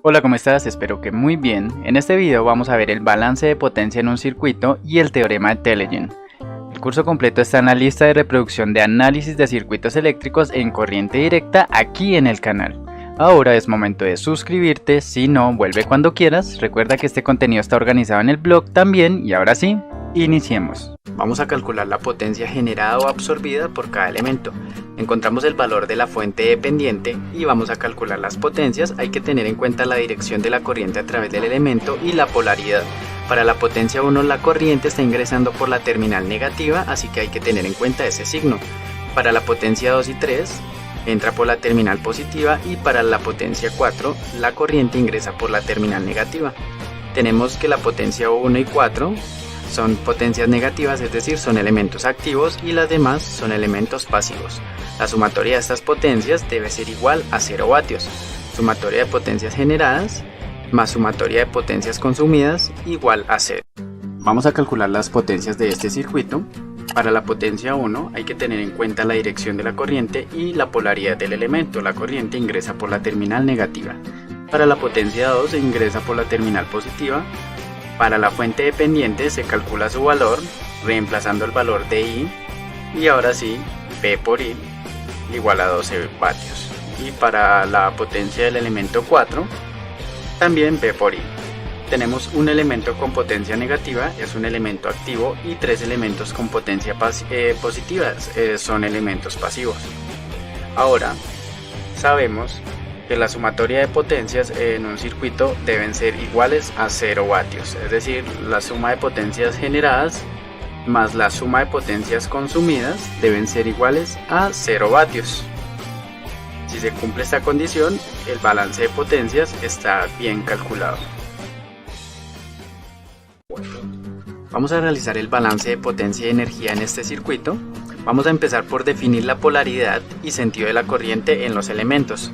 Hola, ¿cómo estás? Espero que muy bien. En este video vamos a ver el balance de potencia en un circuito y el teorema de Telegen. El curso completo está en la lista de reproducción de análisis de circuitos eléctricos en corriente directa aquí en el canal. Ahora es momento de suscribirte, si no, vuelve cuando quieras. Recuerda que este contenido está organizado en el blog también y ahora sí, iniciemos. Vamos a calcular la potencia generada o absorbida por cada elemento. Encontramos el valor de la fuente dependiente y vamos a calcular las potencias. Hay que tener en cuenta la dirección de la corriente a través del elemento y la polaridad. Para la potencia 1 la corriente está ingresando por la terminal negativa, así que hay que tener en cuenta ese signo. Para la potencia 2 y 3 entra por la terminal positiva y para la potencia 4 la corriente ingresa por la terminal negativa. Tenemos que la potencia 1 y 4 son potencias negativas, es decir, son elementos activos y las demás son elementos pasivos. La sumatoria de estas potencias debe ser igual a 0 vatios. Sumatoria de potencias generadas más sumatoria de potencias consumidas igual a 0. Vamos a calcular las potencias de este circuito. Para la potencia 1 hay que tener en cuenta la dirección de la corriente y la polaridad del elemento. La corriente ingresa por la terminal negativa. Para la potencia 2 se ingresa por la terminal positiva. Para la fuente dependiente se calcula su valor, reemplazando el valor de I, y ahora sí, P por I igual a 12 vatios. Y para la potencia del elemento 4, también P por I. Tenemos un elemento con potencia negativa, es un elemento activo, y 3 elementos con potencia positiva, son elementos pasivos. Ahora, sabemos que la sumatoria de potencias en un circuito deben ser iguales a 0 vatios, es decir, la suma de potencias generadas más la suma de potencias consumidas deben ser iguales a 0 vatios. Si se cumple esta condición, el balance de potencias está bien calculado. Vamos a realizar el balance de potencia y energía en este circuito. Vamos a empezar por definir la polaridad y sentido de la corriente en los elementos.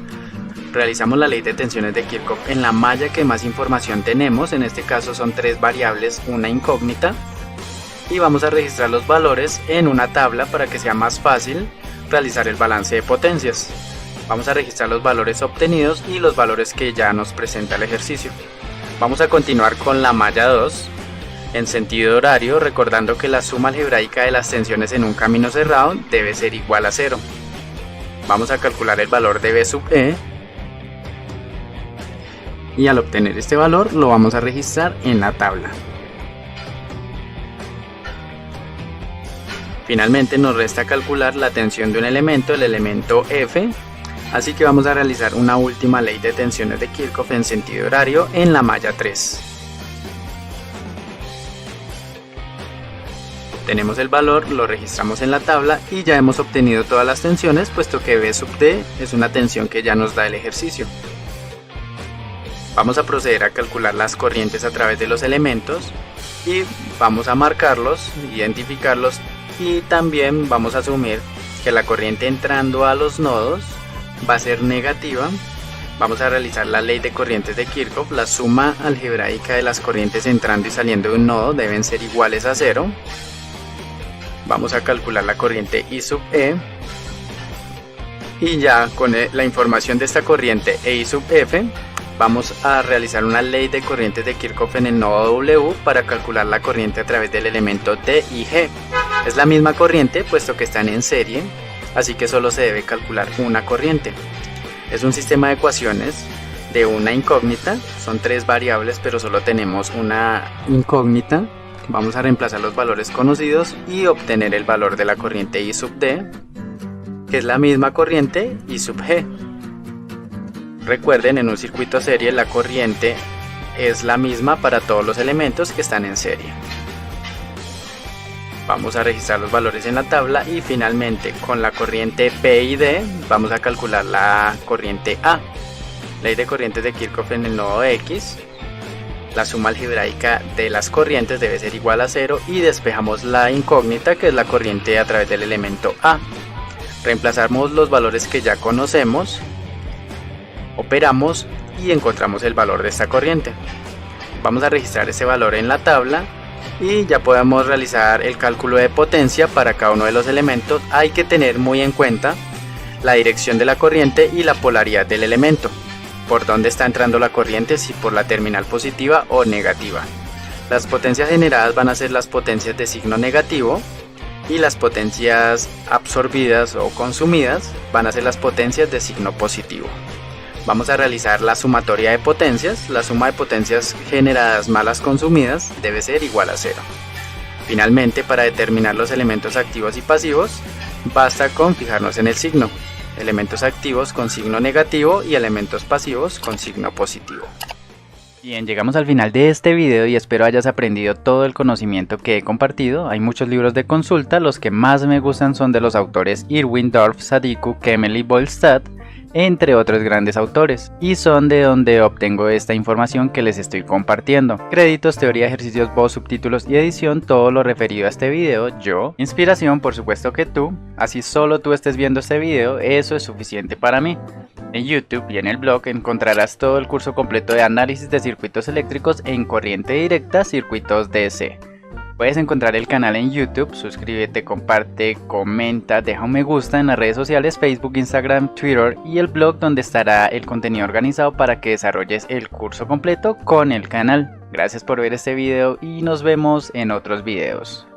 Realizamos la ley de tensiones de Kirchhoff en la malla que más información tenemos, en este caso son 3 variables, una incógnita, y vamos a registrar los valores en una tabla para que sea más fácil realizar el balance de potencias. Vamos a registrar los valores obtenidos y los valores que ya nos presenta el ejercicio. Vamos a continuar con la malla 2 en sentido horario, recordando que la suma algebraica de las tensiones en un camino cerrado debe ser igual a 0. Vamos a calcular el valor de B sub E. Y al obtener este valor lo vamos a registrar en la tabla. Finalmente nos resta calcular la tensión de un elemento, el elemento F, así que vamos a realizar una última ley de tensiones de Kirchhoff en sentido horario en la malla 3. Obtenemos el valor, lo registramos en la tabla y ya hemos obtenido todas las tensiones, puesto que B sub D es una tensión que ya nos da el ejercicio. Vamos a proceder a calcular las corrientes a través de los elementos y vamos a marcarlos, identificarlos, y también vamos a asumir que la corriente entrando a los nodos va a ser negativa. Vamos a realizar la ley de corrientes de Kirchhoff. La suma algebraica de las corrientes entrando y saliendo de un nodo deben ser iguales a 0. Vamos a calcular la corriente I sub E. Y ya con la información de esta corriente E I sub F, vamos a realizar una ley de corrientes de Kirchhoff en el nodo W para calcular la corriente a través del elemento D y G. Es la misma corriente puesto que están en serie, así que solo se debe calcular una corriente. Es un sistema de ecuaciones de una incógnita, son 3 variables pero solo tenemos una incógnita. Vamos a reemplazar los valores conocidos y obtener el valor de la corriente I sub D, que es la misma corriente I sub G. Recuerden, en un circuito serie la corriente es la misma para todos los elementos que están en serie. Vamos a registrar los valores en la tabla y finalmente con la corriente P y D vamos a calcular la corriente A. Ley de corrientes de Kirchhoff en el nodo X. La suma algebraica de las corrientes debe ser igual a 0 y despejamos la incógnita, que es la corriente a través del elemento A. Reemplazamos los valores que ya conocemos, operamos y encontramos el valor de esta corriente. Vamos a registrar ese valor en la tabla y ya podemos realizar el cálculo de potencia para cada uno de los elementos. Hay que tener muy en cuenta la dirección de la corriente y la polaridad del elemento. por dónde está entrando la corriente, si por la terminal positiva o negativa. Las potencias generadas van a ser las potencias de signo negativo y las potencias absorbidas o consumidas van a ser las potencias de signo positivo. Vamos a realizar la sumatoria de potencias. La suma de potencias generadas más las consumidas debe ser igual a 0. Finalmente, para determinar los elementos activos y pasivos, basta con fijarnos en el signo. Elementos activos con signo negativo y elementos pasivos con signo positivo. Bien, llegamos al final de este video y espero hayas aprendido todo el conocimiento que he compartido. Hay muchos libros de consulta, los que más me gustan son de los autores Irwin, Dorff, Sadiku, Kemmel y Bollstadt, entre otros grandes autores, y son de donde obtengo esta información que les estoy compartiendo. Créditos, teoría, ejercicios, voz, subtítulos y edición, todo lo referido a este video, yo. Inspiración, por supuesto que tú, así solo tú estés viendo este video, eso es suficiente para mí. En YouTube y en el blog encontrarás todo el curso completo de análisis de circuitos eléctricos en corriente directa, circuitos DC. Puedes encontrar el canal en YouTube, suscríbete, comparte, comenta, deja un me gusta en las redes sociales Facebook, Instagram, Twitter y el blog donde estará el contenido organizado para que desarrolles el curso completo con el canal. Gracias por ver este video y nos vemos en otros videos.